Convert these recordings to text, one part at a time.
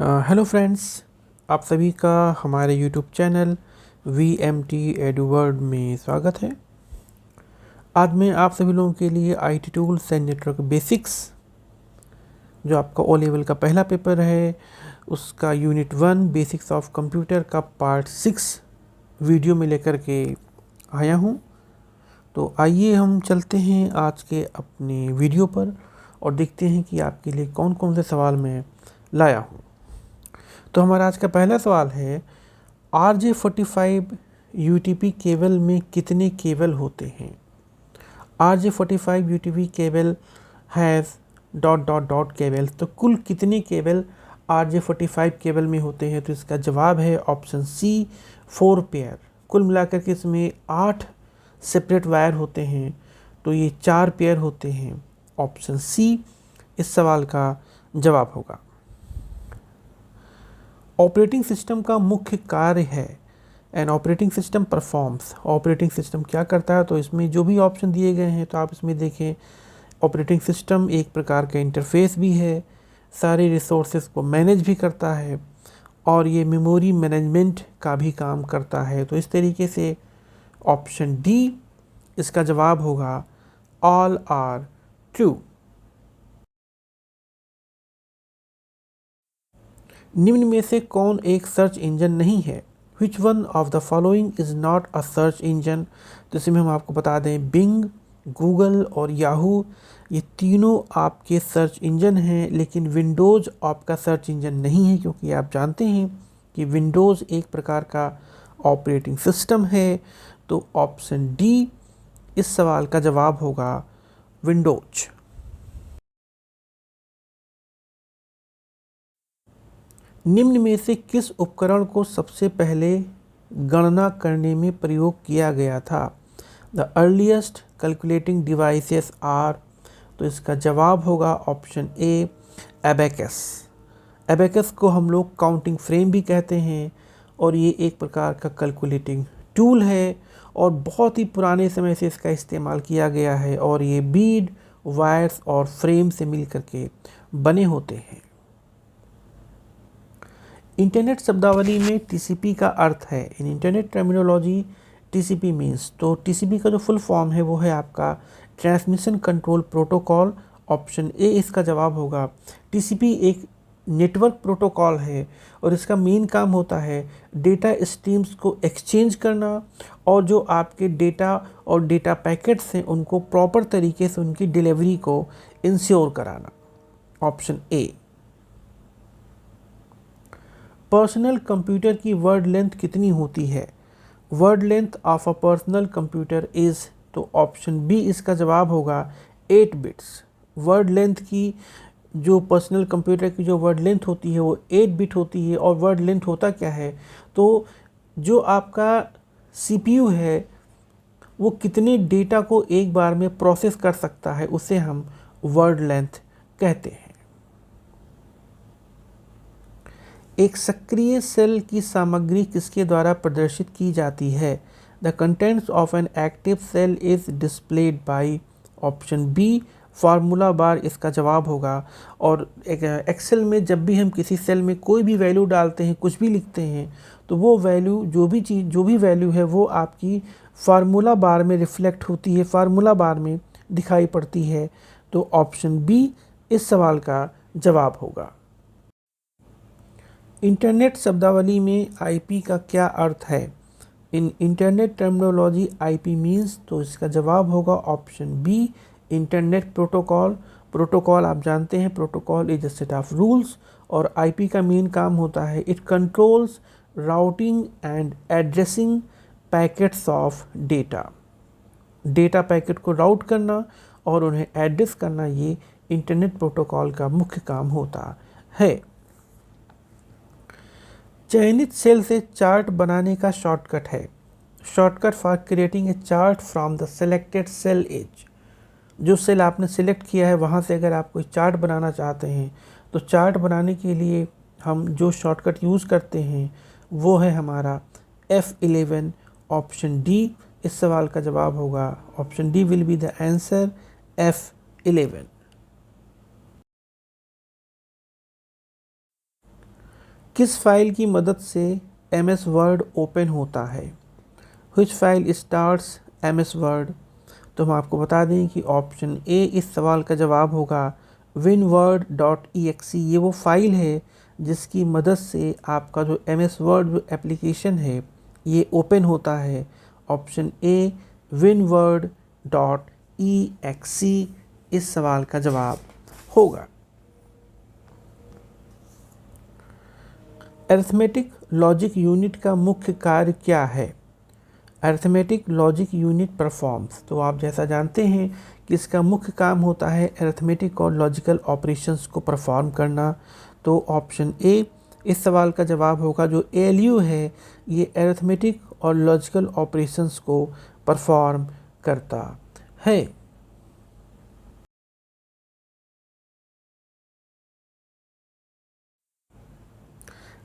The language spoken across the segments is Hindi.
हेलो फ्रेंड्स, आप सभी का हमारे यूट्यूब चैनल VMT एडवर्ड में स्वागत है। आज मैं आप सभी लोगों के लिए IT tools and network basics, जो आपका ओ लेवल का पहला पेपर है, उसका यूनिट 1 बेसिक्स ऑफ कंप्यूटर का पार्ट 6 वीडियो में लेकर के आया हूँ। तो आइए हम चलते हैं आज के अपने वीडियो पर और देखते हैं कि आपके लिए कौन कौन से सवाल मैं लाया हूँ। तो हमारा आज का पहला सवाल है, RJ45 UTP केबल में कितने केबल होते हैं? RJ45 UTP cable has dot dot dot cable, तो कुल कितने केबल RJ45 केबल में होते हैं? तो इसका जवाब है ऑप्शन सी, 4 पेयर। कुल मिलाकर के इसमें 8 सेपरेट वायर होते हैं, तो ये 4 पेयर होते हैं। ऑप्शन सी इस सवाल का जवाब होगा। ऑपरेटिंग सिस्टम का मुख्य कार्य है। An operating system performs, operating system क्या करता है? तो इसमें जो भी ऑप्शन दिए गए हैं तो आप इसमें देखें, ऑपरेटिंग सिस्टम एक प्रकार का इंटरफेस भी है, सारे रिसोर्सेज को मैनेज भी करता है और ये मेमोरी मैनेजमेंट का भी काम करता है। तो इस तरीके से ऑप्शन डी इसका जवाब होगा, ऑल आर ट्रू। निम्न में से कौन एक सर्च इंजन नहीं है? Which one of the following is not a search engine? तो इसमें हम आपको बता दें, बिंग, गूगल और याहू ये तीनों आपके सर्च इंजन हैं, लेकिन विंडोज़ आपका सर्च इंजन नहीं है, क्योंकि आप जानते हैं कि विंडोज़ एक प्रकार का ऑपरेटिंग सिस्टम है। तो ऑप्शन डी इस सवाल का जवाब होगा, विंडोज। निम्न में से किस उपकरण को सबसे पहले गणना करने में प्रयोग किया गया था? The earliest calculating devices are, तो इसका जवाब होगा ऑप्शन ए, एबेकस। एबेकस को हम लोग काउंटिंग फ्रेम भी कहते हैं और ये एक प्रकार का कैलकुलेटिंग टूल है और बहुत ही पुराने समय से इसका इस्तेमाल किया गया है और ये बीड, वायर्स और फ्रेम से मिल करके बने होते हैं। इंटरनेट शब्दावली में TCP का अर्थ है। In internet terminology TCP means, तो TCP का जो फुल फॉर्म है वो है आपका transmission control protocol. Option A इसका जवाब होगा। TCP एक नेटवर्क प्रोटोकॉल है और इसका मेन काम होता है डेटा स्ट्रीम्स को एक्सचेंज करना और जो आपके डेटा और डेटा पैकेट्स हैं उनको प्रॉपर तरीके से उनकी डिलीवरी को इंश्योर कराना। Option A. पर्सनल कंप्यूटर की वर्ड लेंथ कितनी होती है? Word length of a personal computer is, तो ऑप्शन बी इसका जवाब होगा 8 बिट्स। वर्ड लेंथ की जो पर्सनल कंप्यूटर की जो वर्ड लेंथ होती है वो 8 बिट होती है। और वर्ड लेंथ होता क्या है? तो जो आपका CPU है वो कितने डेटा को एक बार में प्रोसेस कर सकता है, उसे हम वर्ड लेंथ कहते हैं। एक सक्रिय सेल की सामग्री किसके द्वारा प्रदर्शित की जाती है? The contents of an active cell is displayed by, option B, formula bar इसका जवाब होगा। और एक्सेल में जब भी हम किसी सेल में कोई भी वैल्यू डालते हैं, कुछ भी लिखते हैं, तो वो वैल्यू जो भी वैल्यू है वो आपकी फार्मूला बार में रिफ्लेक्ट होती है, फार्मूला बार में दिखाई पड़ती है। तो ऑप्शन बी इस सवाल का जवाब होगा। इंटरनेट शब्दावली में IP का क्या अर्थ है? In internet terminology IP means, तो इसका जवाब होगा option B, internet protocol. Protocol आप जानते हैं, protocol is a set of rules और IP का मेन काम होता है it controls routing and addressing packets of data. Data packet को राउट करना और उन्हें एड्रेस करना, ये इंटरनेट प्रोटोकॉल का मुख्य काम होता है। चयनित सेल से चार्ट बनाने का शॉर्टकट है। Shortcut for creating a chart from the selected cell is, जो सेल आपने सेलेक्ट किया है वहाँ से अगर आप कोई चार्ट बनाना चाहते हैं तो चार्ट बनाने के लिए हम जो शॉर्टकट यूज़ करते हैं वो है हमारा F11। ऑप्शन डी इस सवाल का जवाब होगा। Option D will be the answer, F11। किस फाइल की मदद से MS वर्ड ओपन होता है? विच फाइल स्टार्ट्स MS वर्ड? तो हम आपको बता दें कि ऑप्शन ए इस सवाल का जवाब होगा winword.exe। ये वो फाइल है जिसकी मदद से आपका जो MS वर्ड एप्लीकेशन है ये ओपन होता है। ऑप्शन ए winword.exe इस सवाल का जवाब होगा। अरिथमेटिक लॉजिक यूनिट का मुख्य कार्य क्या है? अरिथमेटिक लॉजिक यूनिट परफॉर्म्स, तो आप जैसा जानते हैं कि इसका मुख्य काम होता है अरिथमेटिक और लॉजिकल ऑपरेशंस को परफॉर्म करना। तो ऑप्शन ए इस सवाल का जवाब होगा। जो ALU है ये अरिथमेटिक और लॉजिकल ऑपरेशंस को परफॉर्म करता है।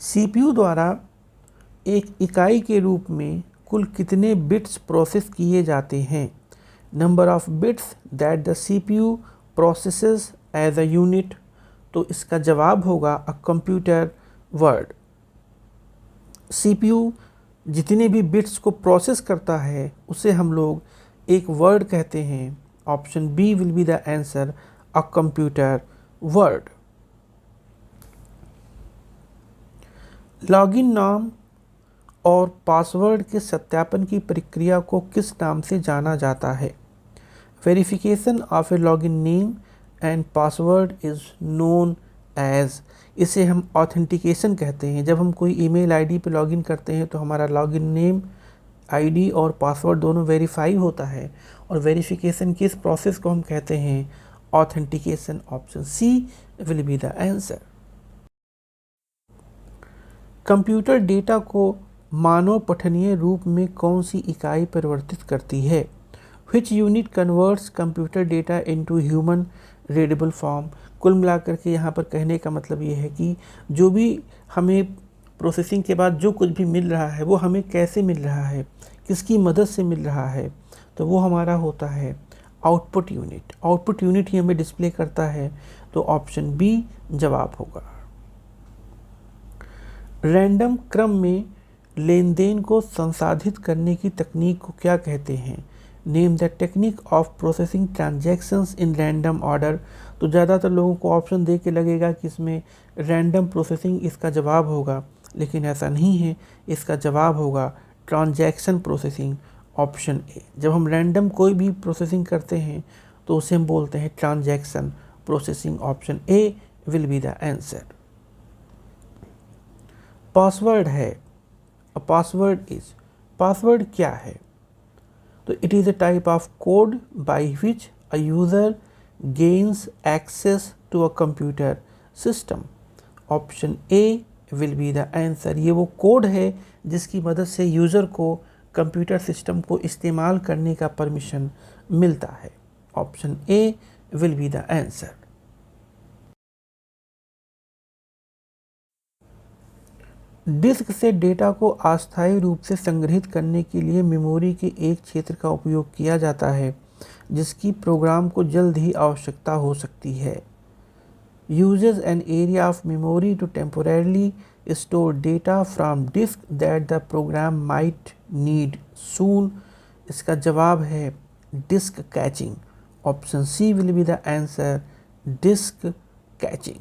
CPU द्वारा एक इकाई के रूप में कुल कितने बिट्स प्रोसेस किए जाते हैं? Number of bits that the CPU processes as a unit. तो इसका जवाब होगा अ कंप्यूटर वर्ड। CPU जितने भी बिट्स को प्रोसेस करता है उसे हम लोग एक वर्ड कहते हैं। Option B will be the answer, a computer word. Login नाम और पासवर्ड के सत्यापन की प्रक्रिया को किस नाम से जाना जाता है? Verification of a login name and password is known as, इसे हम ऑथेंटिकेशन कहते हैं। जब हम कोई ईमेल आईडी पे लॉगिन करते हैं तो हमारा लॉगिन नेम, आईडी और पासवर्ड दोनों वेरीफाई होता है। और वेरिफिकेशन की इस प्रोसेस को हम कहते हैं authentication. Option C will be the answer. Computer data को मानव पठनीय रूप में कौन सी इकाई परिवर्तित करती है? Which unit converts computer data into human readable form. कुल मिलाकर के यहाँ पर कहने का मतलब ये है कि जो भी हमें प्रोसेसिंग के बाद जो कुछ भी मिल रहा है वो हमें कैसे मिल रहा है, किसकी मदद से मिल रहा है, तो वो हमारा होता है आउटपुट यूनिट। आउटपुट यूनिट ही हमें डिस्प्ले करता है। तो ऑप्शन बी जवाब होगा। रैंडम क्रम में लेन देन को संसाधित करने की तकनीक को क्या कहते हैं? Name the technique of processing transactions in random order. तो ज़्यादातर लोगों को ऑप्शन दे के लगेगा कि इसमें रैंडम प्रोसेसिंग इसका जवाब होगा, लेकिन ऐसा नहीं है। इसका जवाब होगा ट्रांजैक्शन प्रोसेसिंग, ऑप्शन ए। जब हम रैंडम कोई भी प्रोसेसिंग करते हैं तो उसे हम बोलते हैं transaction processing. Option A will be the answer. Password है, अ पासवर्ड इज, पासवर्ड क्या है? तो it is a type of code by which a user gains access to a computer system. Option A will be the answer. ये वो कोड है जिसकी मदद से यूज़र को कंप्यूटर सिस्टम को इस्तेमाल करने का परमिशन मिलता है। Option A will be the answer. Disk से डेटा को अस्थायी रूप से संग्रहित करने के लिए मेमोरी के एक क्षेत्र का उपयोग किया जाता है जिसकी प्रोग्राम को जल्द ही आवश्यकता हो सकती है। Uses an area of memory to temporarily store data from disk that the program might need soon. इसका जवाब है disk caching. Option C will be the answer, disk caching.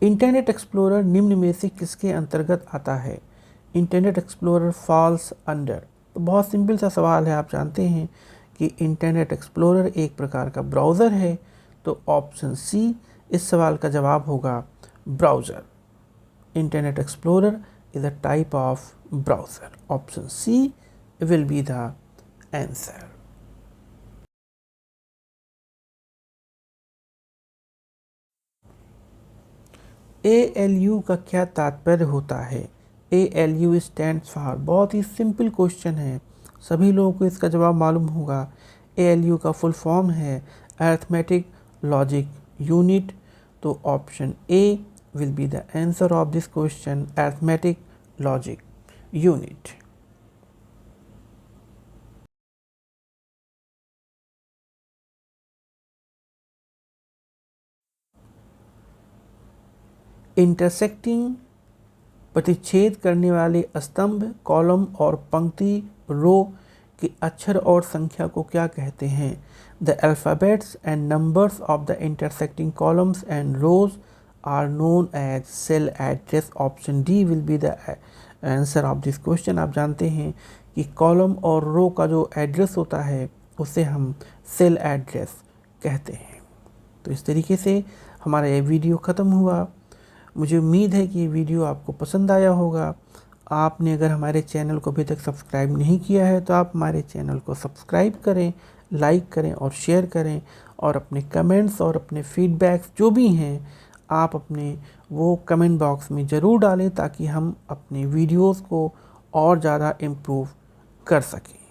Internet explorer निम्न में से किसके अंतर्गत आता है? Internet explorer falls under. तो बहुत सिंपल सा सवाल है, आप जानते हैं कि इंटरनेट एक्सप्लोरर एक प्रकार का ब्राउज़र है। तो ऑप्शन सी इस सवाल का जवाब होगा browser. Internet Explorer is a type of browser. Option C will be the answer. ALU का क्या तात्पर्य होता है? ALU स्टैंड्स फॉर, बहुत ही सिंपल क्वेश्चन है, सभी लोगों को इसका जवाब मालूम होगा। ALU का फुल फॉर्म है अरिथमेटिक लॉजिक यूनिट। तो option A will be the answer of this question, arithmetic logic unit. Intersecting प्रतिच्छेद करने वाले स्तंभ, कॉलम और पंक्ति, रो के अक्षर और संख्या को क्या कहते हैं? The alphabets and numbers of the intersecting columns and rows are known as cell address. Option D will be the answer of this question. आप जानते हैं कि कॉलम और रो का जो एड्रेस होता है उसे हम सेल एड्रेस कहते हैं। तो इस तरीके से हमारा ये वीडियो ख़त्म हुआ। मुझे उम्मीद है कि ये वीडियो आपको पसंद आया होगा। आपने अगर हमारे चैनल को अभी तक सब्सक्राइब नहीं किया है तो आप हमारे चैनल को सब्सक्राइब करें, लाइक करें और शेयर करें, और अपने कमेंट्स और अपने फीडबैक्स जो भी हैं आप अपने वो कमेंट बॉक्स में ज़रूर डालें ताकि हम अपने वीडियोस को और ज़्यादा इम्प्रूव कर सकें।